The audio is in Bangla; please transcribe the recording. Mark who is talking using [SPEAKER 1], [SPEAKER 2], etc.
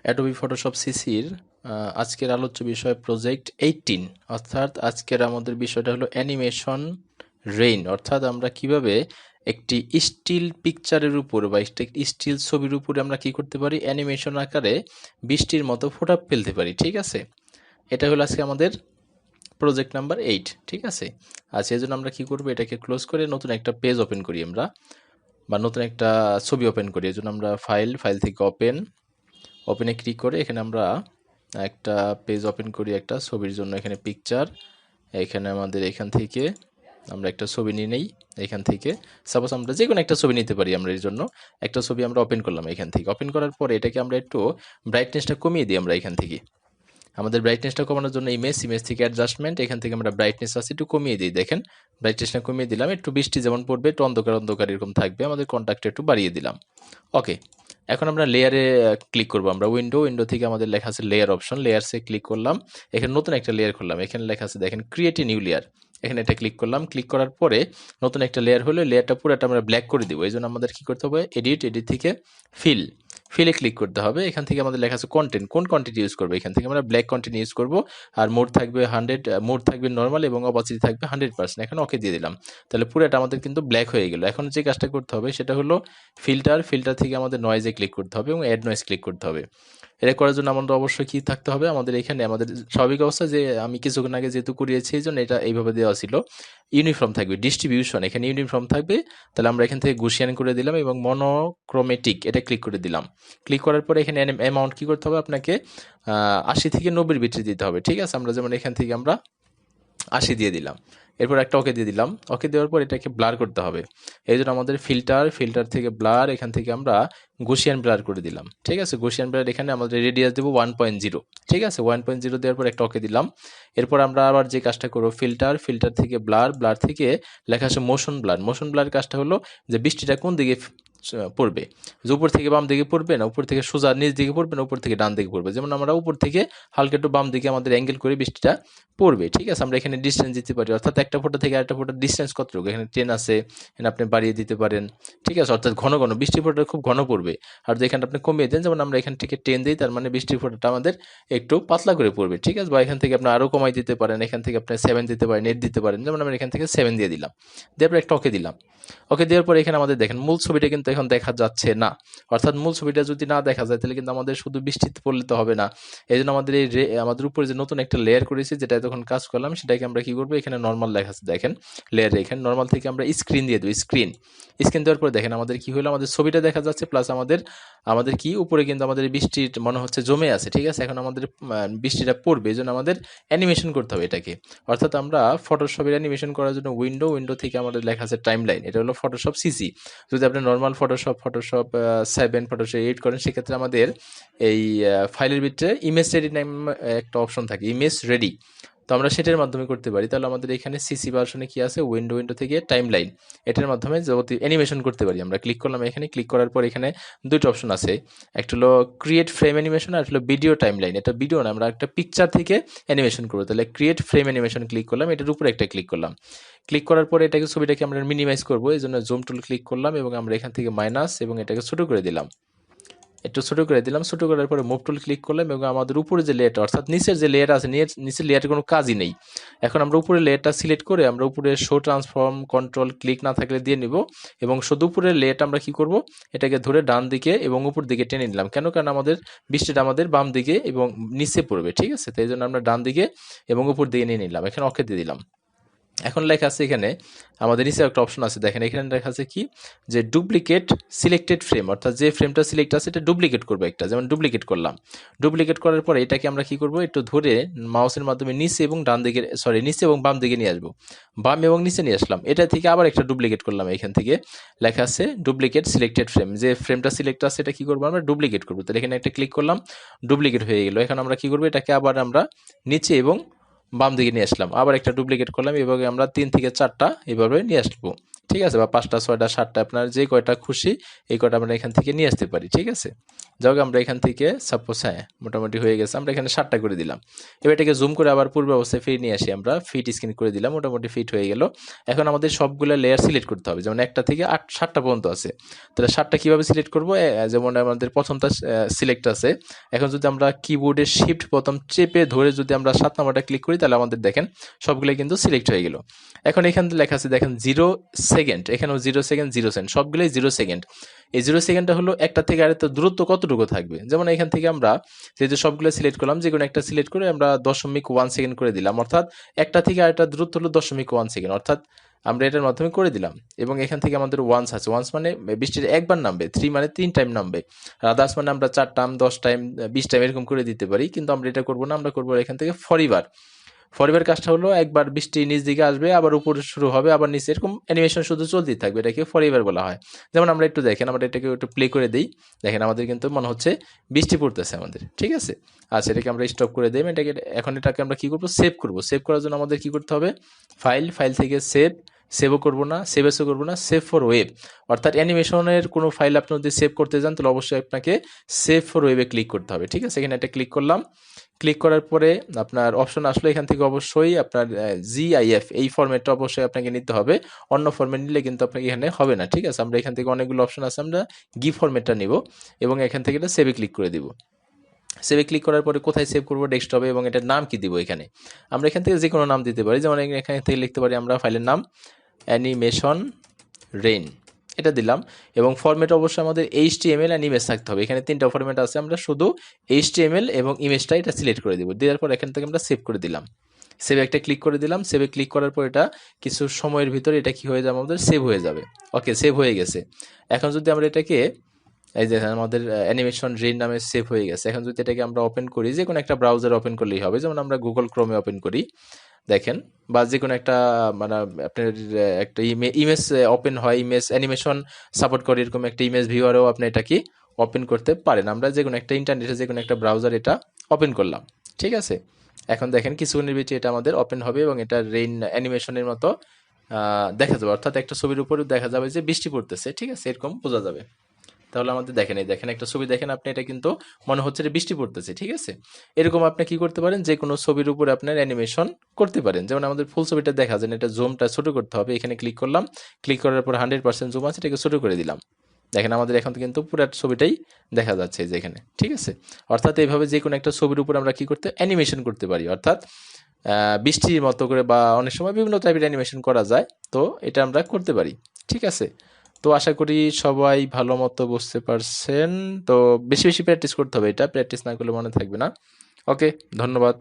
[SPEAKER 1] অ্যাডোবি ফটোশপ সিসির আজকের আলোচ্য বিষয় প্রজেক্ট 18, অর্থাৎ আজকের আমাদের বিষয়টা হলো অ্যানিমেশন রেইন, অর্থাৎ আমরা কিভাবে একটি স্টিল পিকচারের উপর বা স্টিল ছবির উপরে আমরা কি করতে পারি, অ্যানিমেশন আকারে বৃষ্টির মতো ফোঁটা ফেলতে পারি। ঠিক আছে, এটা হলো আজকে আমাদের প্রজেক্ট নাম্বার 8। ঠিক আছে, আচ্ছা, এই জন্য আমরা কি করবো, এটাকে ক্লোজ করে নতুন একটা পেজ ওপেন করি আমরা, বা নতুন একটা ছবি ওপেন করি। এই জন্য আমরা ফাইল থেকে ওপেনে ক্লিক করে এখানে আমরা একটা পেজ ওপেন করি একটা ছবির জন্য। এখানে পিকচার, এখানে আমাদের এখান থেকে আমরা একটা ছবি নিয়ে নেই। এখান থেকে সাপোজ আমরা যে কোনো একটা ছবি নিতে পারি। আমরা এর জন্য একটা ছবি আমরা ওপেন করলাম। এখান থেকে ওপেন করার পরে এটাকে আমরা একটু ব্রাইটনেসটা কমিয়ে দিই। আমরা এখান থেকে আমাদের ব্রাইটনেসটা কমানোর জন্য ইমেজ থেকে অ্যাডজাস্টমেন্ট, এখান থেকে আমরা ব্রাইটনেস আছে একটু কমিয়ে দিই। দেখেন ব্রাইটনেসটা কমিয়ে দিলাম, একটু বৃষ্টি যেমন পড়বে একটু অন্ধকার অন্ধকার এরকম থাকবে। আমাদের কন্ট্রাস্টটা একটু বাড়িয়ে দিলাম। ওকে, এখন আমরা লেয়ারে ক্লিক করব। আমরা উইন্ডো থেকে আমাদের লেখা আছে লেয়ার অপশন, লেয়ারসে ক্লিক করলাম। এখানে নতুন একটা লেয়ার করলাম। এখানে লেখা আছে দেখেন ক্রিয়েট এ নিউ লেয়ার। এখানে এটা ক্লিক করলাম। ক্লিক করার পরে নতুন একটা লেয়ার হলে লেয়ারটা পুরোটা আমরা ব্ল্যাক করে দিব। এই জন্য আমাদের কি করতে হবে, এডিট থেকে ফিলে ক্লিক করতে হবে। এখান থেকে আমাদের লেখা আছে কন্টেন্ট, কোন কন্টেন্ট ইউজ করবো। এখান থেকে আমরা ব্ল্যাক কন্টেন্ট ইউজ করব। আর মোড থাকবে 100, মোড থাকবে নর্মাল এবং অপাসিটি থাকবে 100%। এখন ওকে দিয়ে দিলাম। তাহলে পুরোটা আমাদের কিন্তু ব্ল্যাক হয়ে গেল। এখন যে কাজটা করতে হবে সেটা হলো ফিল্টার থেকে আমাদের নয়েজে ক্লিক করতে হবে এবং অ্যাড নয়েজ ক্লিক করতে হবে। এটা করার জন্য আমাদের অবশ্যই কি থাকতে হবে, আমাদের এখানে আমাদের স্বাভাবিক অবস্থা যে আমি কিছুক্ষণ আগে যেহেতু করিয়েছি এই জন্য এটা এইভাবে দেওয়া ছিল। ইউনিফর্ম থাকবে, ডিস্ট্রিবিউশন এখানে ইউনিফর্ম থাকবে। তাহলে আমরা এখান থেকে গুশিয়ান করে দিলাম এবং মনোক্রোমেটিক এটা ক্লিক করে দিলাম। ক্লিক করার পরে এখানে অ্যামাউন্ট কি করতে হবে, আপনাকে 80 থেকে 90 ভিতরে দিতে হবে। ঠিক আছে, আমরা যেমন এখান থেকে আমরা 80 দিয়ে দিলাম। এরপর একটা ওকে দিয়ে দিলাম। ওকে দেওয়ার পর এটাকে ব্লার করতে হবে। এই জন্য আমাদের ফিল্টার থেকে ব্লার, এখান থেকে আমরা গসিয়ান ব্লার করে দিলাম। ঠিক আছে, গসিয়ান ব্লার এখানে আমাদের রেডিয়াস দেবো 1.0। ঠিক আছে, 1.0 দেওয়ার পর একটা ওকে দিলাম। এরপর আমরা আবার যে কাজটা করবো, ফিল্টার থেকে ব্লার থেকে লেখা আছে মোশন ব্লার কাজটা হলো যে বৃষ্টিটা কোন দিকে পড়বে, যে উপর থেকে বাম দিকে পড়বে না উপর থেকে সোজা নিচ দিকে পড়বে না উপর থেকে ডান দিকে পড়বে। যেমন আমরা উপর থেকে হালকা একটু বাম দিকে আমাদের অ্যাঙ্গেল করে বৃষ্টিটা পড়বে। ঠিক আছে, আমরা এখানে ডিস্টেন্স দিতে পারি, অর্থাৎ একটা ফোঁটা থেকে আরেকটা ফোঁটার ডিস্টেন্স কতটুকু, এখানে 10 আছে, এখানে আপনি বাড়িয়ে দিতে পারেন। ঠিক আছে, অর্থাৎ ঘন বৃষ্টির ফোঁটাটা খুব ঘন পড়বে। আর যেখানে আপনি কমিয়ে দেন, যেমন আমরা এখান থেকে 10 দিই, তার মানে বৃষ্টির ফোঁটাটা আমাদের একটু পাতলা করে পড়বে। ঠিক আছে, বা এখান থেকে আপনি আরও কমাই দিতে পারেন, এখান থেকে আপনি 7 দিতে পারেন, 8 দিতে পারেন। যেমন আমরা এখান থেকে 7 দিয়ে দিলাম। দিয়ে পরে একটা ওকে দিলাম। ওকে দেওয়ার পরে এখানে আমাদের দেখেন মূল ছবিটা কিন্তু এখন দেখা যাচ্ছে না। অর্থাৎ মূল ছবিটা যদি না দেখা যায় তাহলে কিন্তু আমাদের শুধু বৃষ্টিতে পড়লে তো হবে না। এই জন্য আমাদের আমাদের উপরে যে নতুন একটা লেয়ার করেছি যেটা এতক্ষণ কাজ করলাম, সেটাকে আমরা কি করবো, এখানে নর্মাল লেখা আছে দেখেন লেয়ারে, এখানে নর্মাল থেকে আমরা স্ক্রিন দিয়ে দেবো। স্ক্রিন দেওয়ার পরে দেখেন আমাদের কি হলো, আমাদের ছবিটা দেখা যাচ্ছে, প্লাস আমাদের কি উপরে কিন্তু আমাদের বৃষ্টির মনে হচ্ছে জমে আছে। ঠিক আছে, এখন আমাদের বৃষ্টিটা পড়বে, এই জন্য আমাদের অ্যানিমেশন করতে হবে এটাকে। অর্থাৎ আমরা ফটোশপের অ্যানিমেশন করার জন্য উইন্ডো থেকে আমাদের লেখা আছে টাইমলাইন, এটা হলো ফটোশপ সিসি। যদি আপনি নর্মাল ফটোশপ 7, ফটোশপ 8 করেন, সেক্ষেত্রে আমাদের এই ফাইলের ভিতরে ইমেজ রেডি নাম একটা অপশন থাকে, ইমেজ রেডি। তো আমরা সেটার মাধ্যমে করতে পারি। তাহলে আমাদের এখানে সিসি ভার্সনে কি আছে, উইন্ডো থেকে টাইমলাইন, এটার মাধ্যমে যাবতীয় অ্যানিমেশন করতে পারি। আমরা ক্লিক করলাম, এখানে ক্লিক করার পর এখানে দুটো অপশন আছে, একটা হলো ক্রিয়েট ফ্রেম অ্যানিমেশন আর হলো ভিডিও টাইমলাইন। এটা ভিডিও না, আমরা একটা পিকচার থেকে অ্যানিমেশন করবো। তাহলে ক্রিয়েট ফ্রেম অ্যানিমেশন ক্লিক করলাম, এটার উপরে একটা ক্লিক করলাম। ক্লিক করার পরে এটাকে ছবিটাকে আমরা মিনিমাইজ করবো, এই জন্য জুম টুল ক্লিক করলাম এবং আমরা এখান থেকে মাইনাস এবং এটাকে ছোট করে দিলাম। একটু ছোট করে দিলাম। ছোট করার পরে মুভ টুল ক্লিক করলাম এবং আমাদের উপরে যে লেয়ারটা, অর্থাৎ নিচের যে লেয়ার আছে, নিচের লেয়ারের কোনো কাজই নেই। এখন আমরা উপরে লেয়ারটা সিলেক্ট করে আমরা উপরে শো ট্রান্সফর্ম কন্ট্রোল ক্লিক না থাকলে দিয়ে নিব এবং শুধু উপরের লেয়ারটা আমরা কি করব, এটাকে ধরে ডান দিকে এবং উপর দিকে টেনে নিলাম। কেন, কারণ আমাদের বৃষ্টিটা আমাদের বাম দিকে এবং নিচে পড়বে। ঠিক আছে, তাই জন্য আমরা ডান দিকে এবং উপর দিকে নিয়ে নিলাম। এখানে ওকে দিয়ে দিলাম। এখন লেখা আছে এখানে আমাদের নিচে একটা অপশন আছে দেখেন, এখানে লেখা আছে কি, যে ডুপ্লিকেট সিলেক্টেড ফ্রেম, অর্থাৎ যে ফ্রেমটা সিলেক্ট আছে এটা ডুপ্লিকেট করবো একটা। যেমন ডুপ্লিকেট করলাম। ডুপ্লিকেট করার পরে এটাকে আমরা কি করব, একটু ধরে মাউসের মাধ্যমে নিচে এবং নিচে এবং বাম দিকে নিয়ে আসবো। বাম এবং নিচে নিয়ে আসলাম। এটা থেকে আবার একটা ডুপ্লিকেট করলাম। এখান থেকে লেখা আছে ডুপ্লিকেট সিলেক্টেড ফ্রেম, যে ফ্রেমটা সিলেক্ট আছে এটা কি করবো, আমরা ডুপ্লিকেট করবো। তাহলে এখানে একটা ক্লিক করলাম, ডুপ্লিকেট হয়ে গেল। এখন আমরা কি করবো, এটাকে আবার আমরা নিচে এবং বাম দিকে নিয়ে আসলাম, আবার একটা ডুপ্লিকেট করলাম, এভাবে আমরা 3 থেকে 4টা এভাবে নিয়ে আসবো। ঠিক আছে, বা 5টা 6টা 7টা আপনার যে কয়টা খুশি এই কয়টা আমরা এখান থেকে নিয়ে আসতে পারি। ঠিক আছে, যাক আমরা এখান থেকে সাপোজ হ্যাঁ মোটামুটি হয়ে গেছে, আমরা এখানে 7টা করে দিলাম। এবার এটাকে জুম করে আবার পূর্ব অবস্থায় ফিরে নিয়ে আসি, আমরা ফিট স্ক্রিন করে দিলাম, মোটামুটি ফিট হয়ে গেল। এখন আমাদের সবগুলো লেয়ার সিলেক্ট করতে হবে, যেমন 1টা থেকে 7টা পর্যন্ত আছে, তাহলে 7টা কিভাবে সিলেক্ট করবো? যেমন আমাদের প্রথমটা সিলেক্ট আছে, এখন যদি আমরা কিবোর্ডের শিফট প্রথম চেপে ধরে যদি আমরা 7 নম্বরটা ক্লিক করি তাহলে আমাদের দেখেন সবগুলো কিন্তু সিলেক্ট হয়ে গেল। এখন এখানে লেখা আছে দেখেন 0 সেকেন্ড, এখানেও 0 সেকেন্ড 0 সেকেন্ড, সবগুলোই 0 সেকেন্ড। এই 0 সেকেন্ডটা হলো একটা থেকে আরেকটা দূরত্ব কতটুকু থাকবে, যেমন এখান থেকে আমরা যেহেতু সবগুলো সিলেক্ট করলাম, যে কোনো একটা সিলেক্ট করে আমরা 0.1 সেকেন্ড করে দিলাম, অর্থাৎ একটা থেকে আরেকটা দূরত্ব হলো 0.1 সেকেন্ড, অর্থাৎ আমরা এটার মাধ্যমে করে দিলাম। এবং এখান থেকে আমাদের ওয়ান্স আছে, ওয়ান্স মানে বৃষ্টির একবার নামবে, 3 মানে 3 টাইম নামবে, আদার্স মানে আমরা 4 টাইম 10 টাইম 20 টাইম এরকম করে দিতে পারি, কিন্তু আমরা এটা করবো না, আমরা করবো এখান থেকে ফরিবার। ফরিবার কাজটা হলো একবার বৃষ্টি নিচ দিকে আসবে, আবার উপরে শুরু হবে, আবার নিচে, এরকম অ্যানিমেশন শুধু চলতেই থাকবে, এটাকে ফরিবার বলা হয়। যেমন আমরা একটু দেখেন, আমরা এটাকে একটু প্লে করে দিই, দেখেন আমাদের কিন্তু মনে হচ্ছে বৃষ্টি পড়তেছে আমাদের। ঠিক আছে, আচ্ছা এটাকে আমরা স্টপ করে দিই, এটাকে এখন এটাকে আমরা কি করবো? সেভ করবো। সেভ করার জন্য আমাদের কি করতে হবে? ফাইল থেকে সেভও করবো না, সেভ এসও করবো না, সেভ ফর ওয়েব, অর্থাৎ অ্যানিমেশনের কোনো ফাইল আপনি যদি সেভ করতে যান তাহলে অবশ্যই আপনাকে সেভ ফর ওয়েবে ক্লিক করতে হবে। ঠিক আছে, এখানে এটা ক্লিক করলাম, ক্লিক করার পরে আপনার অপশন আসলে এখান থেকে অবশ্যই আপনার জিআইএফ এই ফরম্যাটটা অবশ্যই আপনাকে নিতে হবে, অন্য ফরম্যাট নিলে কিন্তু আপনাকে এখানে হবে না। ঠিক আছে, আমরা এখান থেকে অনেকগুলো অপশন আছে, আমরা গি ফরম্যাটটা নিব এবং এখান থেকে এটা সেভে ক্লিক করে দিব। সেভে ক্লিক করার পরে কোথায় সেভ করবো? ডেস্কটপে। এবং এটার নাম কি দিব? এখানে আমরা এখান থেকে যে কোনো নাম দিতে পারি, যেমন এখান থেকে লিখতে পারি আমরা ফাইলের নাম অ্যানিমেশন রেইন, এটা দিলাম। এবং ফরম্যাট অবশ্যই আমাদের HTML অ্যান্ড ইমেজ থাকতে হবে, এখানে 3টা ফরম্যাট আছে, আমরা শুধু HTML এবং ইমেজটা এটা সিলেক্ট করে দিব, দেওয়ার পর এখান থেকে আমরা সেভ করে দিলাম, সেভে একটা ক্লিক করে দিলাম। সেভে ক্লিক করার পর এটা কিছু সময়ের ভিতরে এটা কি হয়ে যাবে? আমাদের সেভ হয়ে যাবে। ওকে, সেভ হয়ে গেছে। এখন যদি আমরা এটাকে এই যে আমাদের অ্যানিমেশন রেইন নামে সেভ হয়ে গেছে, এখন যদি এটাকে আমরা ওপেন করি, যে কোনো একটা ব্রাউজার ওপেন করলেই হবে, যেমন আমরা গুগল ক্রোমে ওপেন করি, দেখেন, বা যে কোনো একটা মানে আপনার একটা ইমেজ ওপেন হয়, ইমেজ অ্যানিমেশন সাপোর্ট করে এরকম একটা ইমেজ ভিউয়ারও আপনি এটা কি ওপেন করতে পারেন। আমরা যে কোনো একটা ইন্টারনেটে যে কোনো একটা ব্রাউজার এটা ওপেন করলাম। ঠিক আছে, এখন দেখেন কিছুক্ষণের ভিতরে এটা আমাদের ওপেন হবে এবং এটা রেইন অ্যানিমেশনের মতো দেখা যাবে, অর্থাৎ একটা ছবির উপরে দেখা যাবে যে বৃষ্টি পড়তেছে। ঠিক আছে, এরকম বোঝা যাবে। তাহলে আমাদের দেখেন, এই দেখেন একটা ছবি দেখেন আপনি, এটা কিন্তু মনে হচ্ছে যে বৃষ্টি পড়তেছে। ঠিক আছে, এরকম আপনি কি করতে পারেন? যে কোনো ছবির উপরে আপনার অ্যানিমেশন করতে পারেন। যেমন আমাদের ফুল ছবিটা দেখা যায়, এটা জুমটা ছোট করতে হবে, এখানে ক্লিক করলাম, ক্লিক করার পর 100% জুম আছে, এটাকে ছোট করে দিলাম, দেখেন আমাদের এখন কিন্তু পুরো ছবিটাই দেখা যাচ্ছে এই যে এখানে। ঠিক আছে, অর্থাৎ এইভাবে যে কোনো একটা ছবির উপর আমরা কি করতে অ্যানিমেশন করতে পারি, অর্থাৎ বৃষ্টির মতো করে, বা অনেক সময় বিভিন্ন টাইপের অ্যানিমেশন করা যায়, তো এটা আমরা করতে পারি। ঠিক আছে, তো আশা করি সবাই ভালো মতো বুঝতে পারছেন। তো বেশি বেশি প্র্যাকটিস করতে হবে, এটা প্র্যাকটিস না করলে মনে থাকবে না। ওকে, ধন্যবাদ।